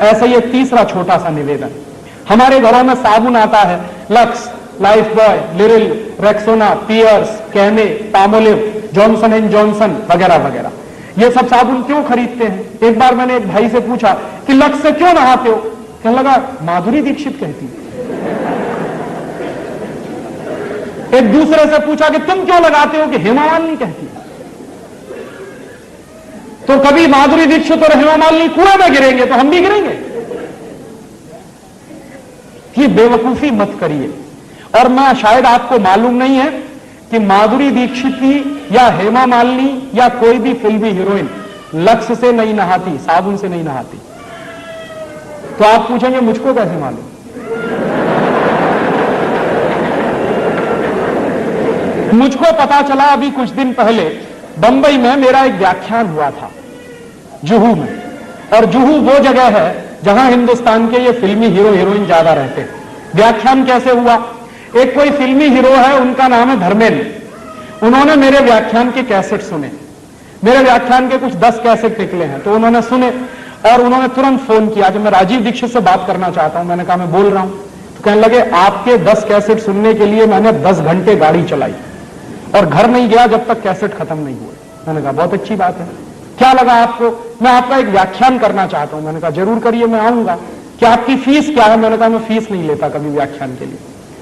ऐसा ही एक तीसरा छोटा सा निवेदन, हमारे घरों में साबुन आता है, Lux, Lifebuoy, Liril, Rexona, Pears, Camay, Palmolive, Johnson and Johnson वगैरह वगैरह, ये सब साबुन क्यों खरीदते हैं? एक बार मैंने एक भाई से पूछा कि लक्स से क्यों नहाते हो? कहने लगा माधुरी दीक्षित कहती है। एक दूसरे से पूछा कि तुम क्यों लगाते हो? कि हेमा मालिनी कहती है। तो कभी माधुरी दीक्षित और हेमा मालिनी कुएं में गिरेंगे तो हम भी गिरेंगे। कि बेवकूफी मत करिए। और मैं, शायद आपको मालूम नहीं है कि माधुरी दीक्षित की या हेमा मालिनी या कोई भी फिल्मी हीरोइन लक्स से नहीं नहाती, साबुन से नहीं नहाती। तो आप पूछेंगे मुझको कैसे मालूम? मुझको पता चला अभी कुछ दिन पहले बंबई में मेरा एक व्याख्यान हुआ था, जुहू में। और जुहू वो जगह है जहां हिंदुस्तान के ये फिल्मी हीरो हीरोइन ज्यादा रहते हैं। व्याख्यान कैसे हुआ? एक कोई फिल्मी हीरो है, उनका नाम है धर्मेंद्र। उन्होंने मेरे व्याख्यान के कैसेट सुने। मेरे व्याख्यान के कुछ 10 कैसेट निकले हैं, तो उन्होंने सुने और उन्होंने तुरंत फोन किया कि मैं राजीव दीक्षित से बात करना चाहता हूं। मैंने कहा मैं बोल रहा हूं। तो कहने लगे आपके 10 कैसेट सुनने के लिए मैंने 10 घंटे गाड़ी चलाई और घर नहीं गया जब तक कैसेट खत्म नहीं हुए। मैंने कहा बहुत अच्छी बात है, क्या लगा आपको? मैं आपका एक व्याख्यान करना चाहता हूं। मैंने कहा जरूर करिए, मैं आऊंगा। क्या आपकी फीस क्या है? मैंने कहा मैं फीस नहीं लेता कभी व्याख्यान के लिए।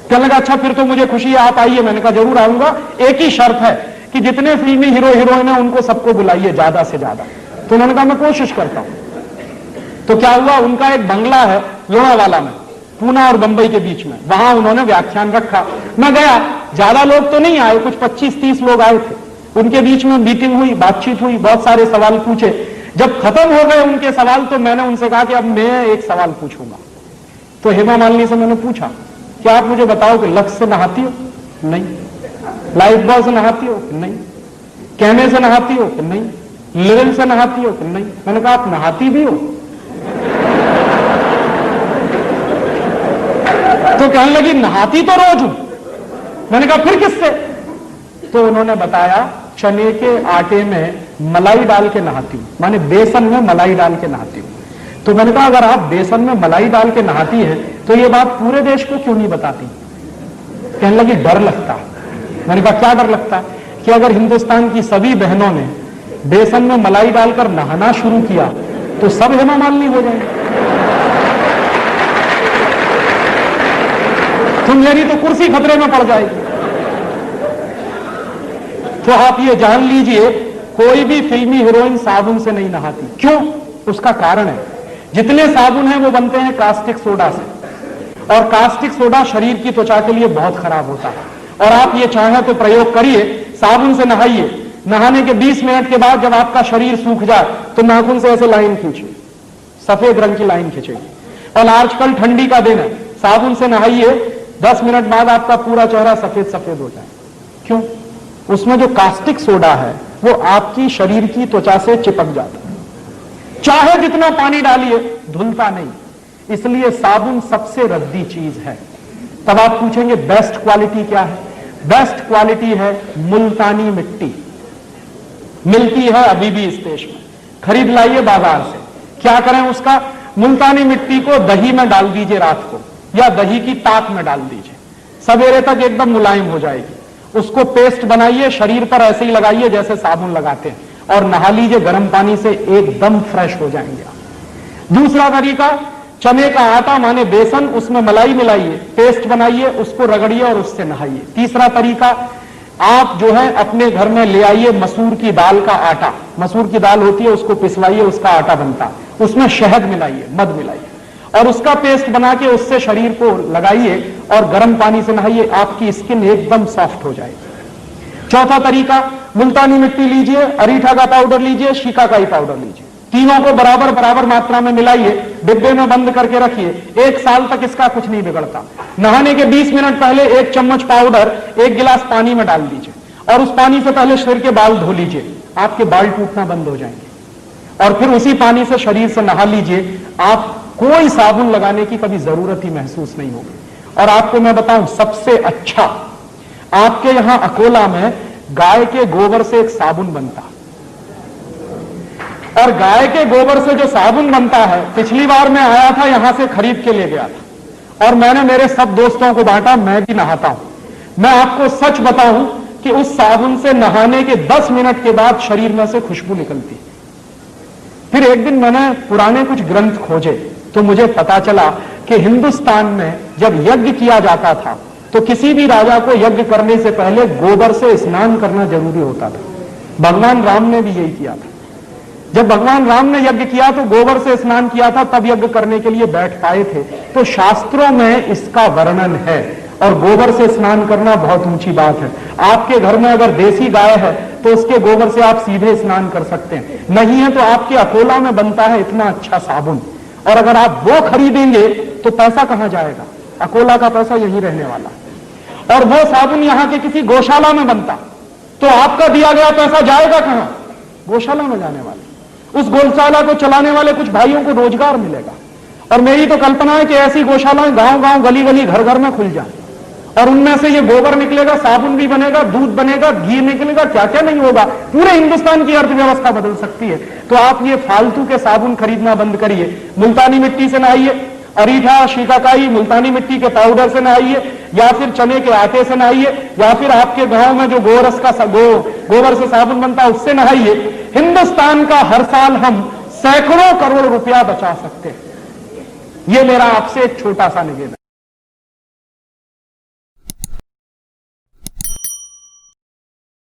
कहने लगा अच्छा फिर तो मुझे खुशी है, आप आइए। मैंने कहा जरूर आऊंगा, एक ही शर्त है कि जितने फिल्मी हीरो हीरोइन है उनको सबको बुलाइए ज्यादा से ज्यादा। तो उन्होंने कहा मैं कोशिश करता हूं। तो क्या हुआ, उनका एक बंगला है लोनावाला में, पूना और बंबई के बीच में, वहां उन्होंने व्याख्यान रखा। मैं गया, ज्यादा लोग तो नहीं आए, कुछ 25-30 लोग आए थे। उनके बीच में मीटिंग हुई, बातचीत हुई, बहुत सारे सवाल पूछे। जब खत्म हो गए उनके सवाल तो मैंने उनसे कहा कि अब मैं एक सवाल पूछूंगा। तो हेमा मालिनी से मैंने पूछा कि आप मुझे बताओ कि लक्स से नहाती हो? नहीं। लाइफ बॉय से नहाती हो? नहीं। कैमे से नहाती हो? नहीं। लिरिल से नहाती हो? नहीं। मैंने कहा आप नहाती भी हो? तो कहने लगी नहाती तो रोज हूं। मैंने कहा फिर किससे? तो उन्होंने बताया चने के आटे में मलाई डाल के नहाती हूं, माने बेसन में मलाई डाल के नहाती हूं। तो मैंने कहा अगर आप बेसन में मलाई डाल के नहाती है तो ये बात पूरे देश को क्यों नहीं बताती? कहने लगी डर लगता। मैंने कहा क्या डर लगता? कि अगर हिंदुस्तान की सभी बहनों ने बेसन में मलाई डालकर नहाना शुरू किया तो सब हेमा मालिनी हो जाएंगे। तो मेरी तो कुर्सी खतरे में पड़ जाएगी। तो आप ये जान लीजिए कोई भी फिल्मी हीरोइन साबुन से नहीं नहाती। क्यों? उसका कारण है, जितने साबुन हैं वो बनते हैं कास्टिक सोडा से, और कास्टिक सोडा शरीर की त्वचा के लिए बहुत खराब होता है। और आप ये चाहें तो प्रयोग करिए, साबुन से नहाइए, नहाने के 20 मिनट के बाद जब आपका शरीर सूख जाए तो नाखून से ऐसे लाइन खींचिए, सफेद रंग की लाइन खींचेगी। और आजकल ठंडी का दिन है, साबुन से नहाइए, 10 मिनट बाद आपका पूरा चेहरा सफेद सफेद हो जाए। क्यों? उसमें जो कास्टिक सोडा है वो आपकी शरीर की त्वचा से चिपक जाता है, चाहे जितना पानी डालिए धुलता नहीं। इसलिए साबुन सबसे रद्दी चीज है। तब आप पूछेंगे बेस्ट क्वालिटी क्या है? बेस्ट क्वालिटी है मुल्तानी मिट्टी। मिलती है अभी भी इस देश में, खरीद लाइए बाजार से। क्या करें उसका? मुल्तानी मिट्टी को दही में डाल दीजिए रात को, या दही की ताक में डाल दीजिए, सवेरे तक एकदम मुलायम हो जाएगी। उसको पेस्ट बनाइए, शरीर पर ऐसे ही लगाइए जैसे साबुन लगाते हैं, और नहा लीजिए गर्म पानी से, एकदम फ्रेश हो जाएंगे आप। दूसरा तरीका, चने का आटा माने बेसन, उसमें मलाई मिलाइए, पेस्ट बनाइए, उसको रगड़िए और उससे नहाइए। तीसरा तरीका, आप जो है अपने घर में ले आइए मसूर की दाल का आटा। मसूर की दाल होती है, उसको पिसवाइए, उसका आटा बनता है, उसमें शहद मिलाइए, मध मिलाइए और उसका पेस्ट बना के उससे शरीर को लगाइए और गर्म पानी से नहाइए, आपकी स्किन एकदम सॉफ्ट हो जाएगी। चौथा तरीका, मुल्तानी मिट्टी लीजिए, अरीठा का पाउडर लीजिए, शिकाकाई पाउडर लीजिए, तीनों को बराबर बराबर मात्रा में मिलाइए, डिब्बे में बंद करके रखिए। 1 साल तक इसका कुछ नहीं बिगड़ता। नहाने के 20 मिनट पहले 1 चम्मच पाउडर 1 गिलास पानी में डाल दीजिए और उस पानी से पहले शरीर के बाल धो लीजिए, आपके बाल टूटना बंद हो जाएंगे। और फिर उसी पानी से शरीर से नहा लीजिए, आप कोई साबुन लगाने की कभी जरूरत ही महसूस नहीं होगी। और आपको मैं बताऊं सबसे अच्छा, आपके यहां अकोला में गाय के गोबर से एक साबुन बनता। और गाय के गोबर से जो साबुन बनता है, पिछली बार मैं आया था यहां से खरीद के ले गया था और मैंने मेरे सब दोस्तों को बांटा, मैं भी नहाता हूं। मैं आपको सच बताऊं कि उस साबुन से नहाने के 10 मिनट के बाद शरीर में से खुशबू निकलती। फिर एक दिन मैंने पुराने कुछ ग्रंथ खोजे तो मुझे पता चला कि हिंदुस्तान में जब यज्ञ किया जाता था तो किसी भी राजा को यज्ञ करने से पहले गोबर से स्नान करना जरूरी होता था। भगवान राम ने भी यही किया था। जब भगवान राम ने यज्ञ किया तो गोबर से स्नान किया था, तब यज्ञ करने के लिए बैठ पाए थे। तो शास्त्रों में इसका वर्णन है और गोबर से स्नान करना बहुत ऊंची बात है। आपके घर में अगर देसी गाय है तो उसके गोबर से आप सीधे स्नान कर सकते हैं, नहीं है तो आपके अकोला में बनता है इतना अच्छा साबुन, और अगर आप वो खरीदेंगे तो पैसा कहां जाएगा? अकोला का पैसा यही रहने वाला। और वो साबुन यहां के किसी गौशाला में बनता तो आपका दिया गया पैसा जाएगा कहां? गौशाला में जाने वाले। उस गौशाला को चलाने वाले कुछ भाइयों को रोजगार मिलेगा। और मेरी तो कल्पना है कि ऐसी गौशालाएं गांव गांव गली गली घर घर में खुल जाए और उनमें से ये गोबर निकलेगा, साबुन भी बनेगा, दूध बनेगा, घी निकलेगा, क्या क्या नहीं होगा। पूरे हिंदुस्तान की अर्थव्यवस्था बदल सकती है। तो आप ये फालतू के साबुन खरीदना बंद करिए। मुल्तानी मिट्टी से नहाइए, अरीठा, शिकाकाई, मुल्तानी मिट्टी के पाउडर से नहाइए, या फिर चने के आटे से नहाइए, या फिर आपके गांव में जो गोरस का गोबर से साबुन बनता है उससे नहाइए। हिंदुस्तान का हर साल हम सैकड़ों करोड़ रुपया बचा सकते हैं। यह मेरा आपसे एक छोटा सा निवेदन।